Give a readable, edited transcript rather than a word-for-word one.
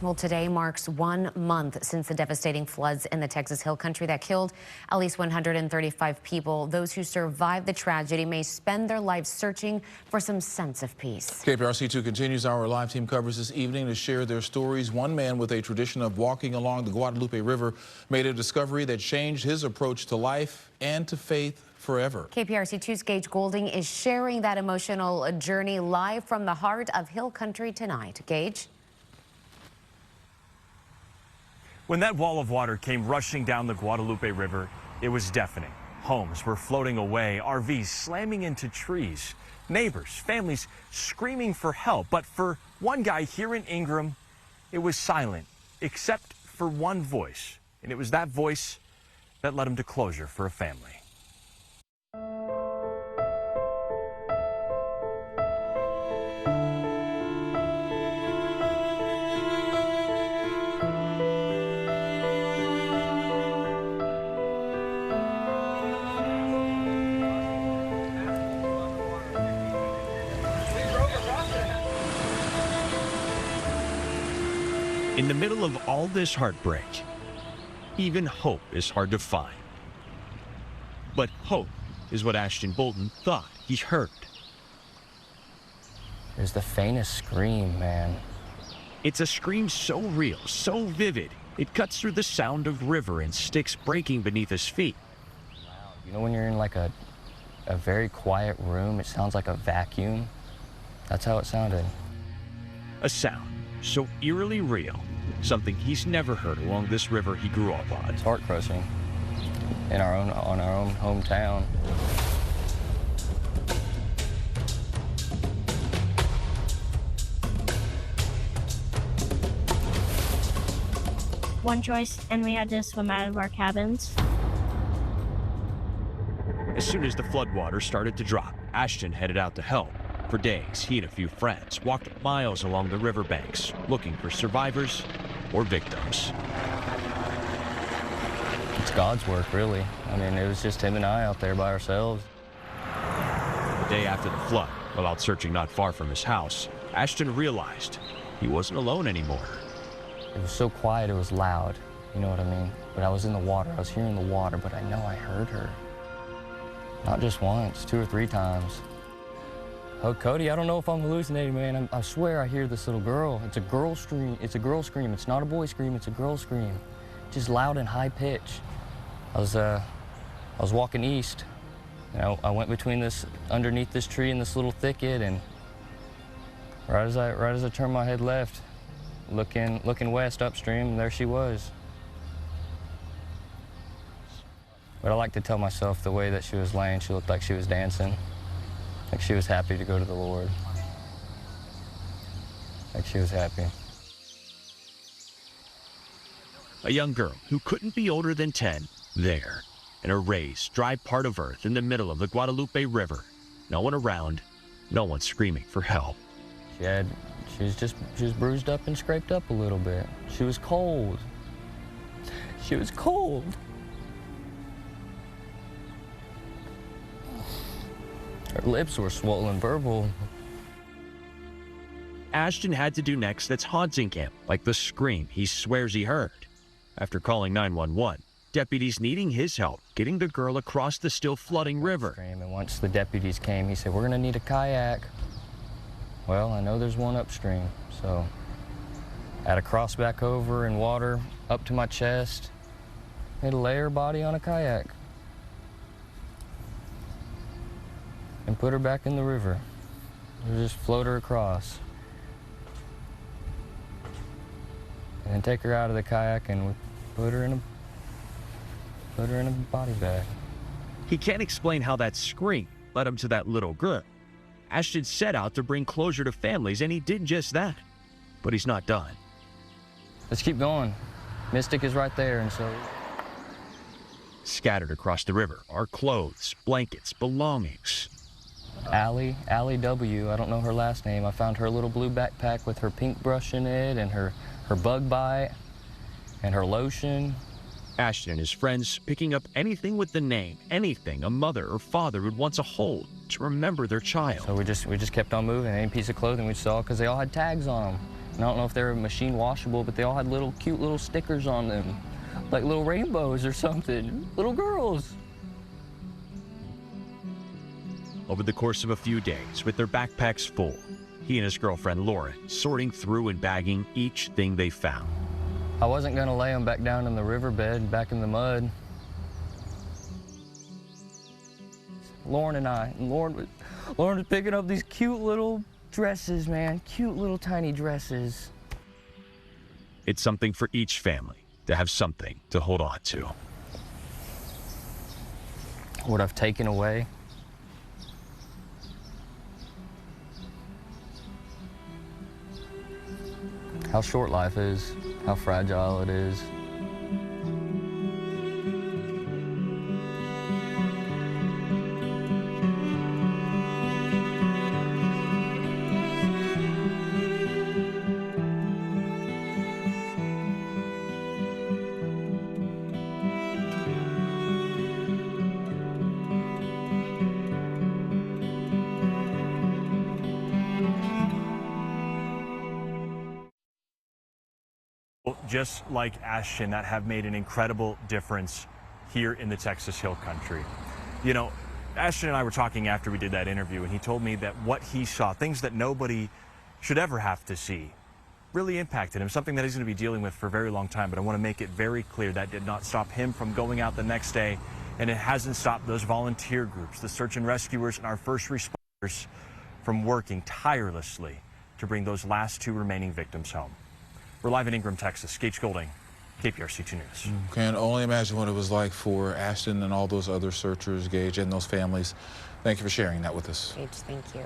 Well, today marks 1 month since the devastating floods in the Texas Hill Country that killed at least 135 people. Those who survived the tragedy may spend their lives searching for some sense of peace. KPRC-2 continues. Our live team covers this evening to share their stories. One man with a tradition of walking along the Guadalupe River made a discovery that changed his approach to life and to faith forever. KPRC-2's Gage Goulding is sharing that emotional journey live from the heart of Hill Country tonight. Gage? When that wall of water came rushing down the Guadalupe River, it was deafening. Homes were floating away, RVs slamming into trees, neighbors, families screaming for help. But for one guy here in Ingram, it was silent, except for one voice. And it was that voice that led him to closure for a family. In the middle of all this heartbreak, even hope is hard to find. But hope is what Ashton Bolton thought he heard. It was the faintest scream, man. It's a scream so real, so vivid, it cuts through the sound of river and sticks breaking beneath his feet. You know when you're in like a very quiet room, it sounds like a vacuum? That's how it sounded. A sound so eerily real, something he's never heard along this river he grew up on. It's heart-crushing on our own hometown. One choice, and we had to swim out of our cabins. As soon as the floodwater started to drop, Ashton headed out to help. For days, he and a few friends walked miles along the riverbanks, looking for survivors or victims. It's God's work, really. I mean, it was just him and I out there by ourselves. The day after the flood, while out searching not far from his house, Ashton realized he wasn't alone anymore. It was so quiet, it was loud, you know what I mean? But I was in the water, I was hearing the water, but I know I heard her. Not just once, 2 or 3 times. Oh, Cody, I don't know if I'm hallucinating, man. I swear I hear this little girl. It's a girl scream. It's a girl scream. It's not a boy scream. It's a girl scream. Just loud and high pitch. I was walking east. You know, I went underneath this tree in this little thicket, and right as I turned my head left, looking west upstream, and there she was. But I like to tell myself the way that she was laying, she looked like she was dancing. Like she was happy to go to the Lord. Like she was happy. A young girl who couldn't be older than 10, there, in a raised, dry part of earth in the middle of the Guadalupe River. No one around, no one screaming for help. She was bruised up and scraped up a little bit. She was cold. She was cold. Her lips were swollen purple. Ashton had to do next that's haunting him, like the scream he swears he heard. After calling 911, deputies needing his help getting the girl across the still flooding river. And once the deputies came, he said, "We're gonna need a kayak." Well, I know there's one upstream, so I had to cross back over in water up to my chest. I had to lay her body on a kayak and put her back in the river. Just float her across. And then take her out of the kayak and put her in a body bag. He can't explain how that scream led him to that little girl. Ashton set out to bring closure to families, and he did just that. But he's not done. Let's keep going. Mystic is right there, and so... Scattered across the river are clothes, blankets, belongings. Allie W., I don't know her last name. I found her little blue backpack with her pink brush in it and her bug bite and her lotion. Ashton and his friends picking up anything with the name, anything a mother or father would want to hold to remember their child. So we just kept on moving. Any piece of clothing we saw, because they all had tags on them. And I don't know if they were machine washable, but they all had little cute little stickers on them, like little rainbows or something. Little girls. Over the course of a few days, with their backpacks full, he and his girlfriend Laura sorting through and bagging each thing they found. I wasn't gonna lay them back down in the riverbed, back in the mud. Lauren was picking up these cute little dresses, man. Cute little tiny dresses. It's something for each family to have something to hold on to. What I've taken away. How short life is, how fragile it is. Just like Ashton, that have made an incredible difference here in the Texas Hill Country. You know, Ashton and I were talking after we did that interview, and he told me that what he saw, things that nobody should ever have to see, really impacted him, something that he's going to be dealing with for a very long time. But I want to make it very clear that did not stop him from going out the next day, and it hasn't stopped those volunteer groups, the search and rescuers, and our first responders from working tirelessly to bring those last 2 remaining victims home. We're live in Ingram, Texas. Gage, Goulding, KPRC-2 News. Can only imagine what it was like for Ashton and all those other searchers, Gage, and those families. Thank you for sharing that with us. Gage, thank you.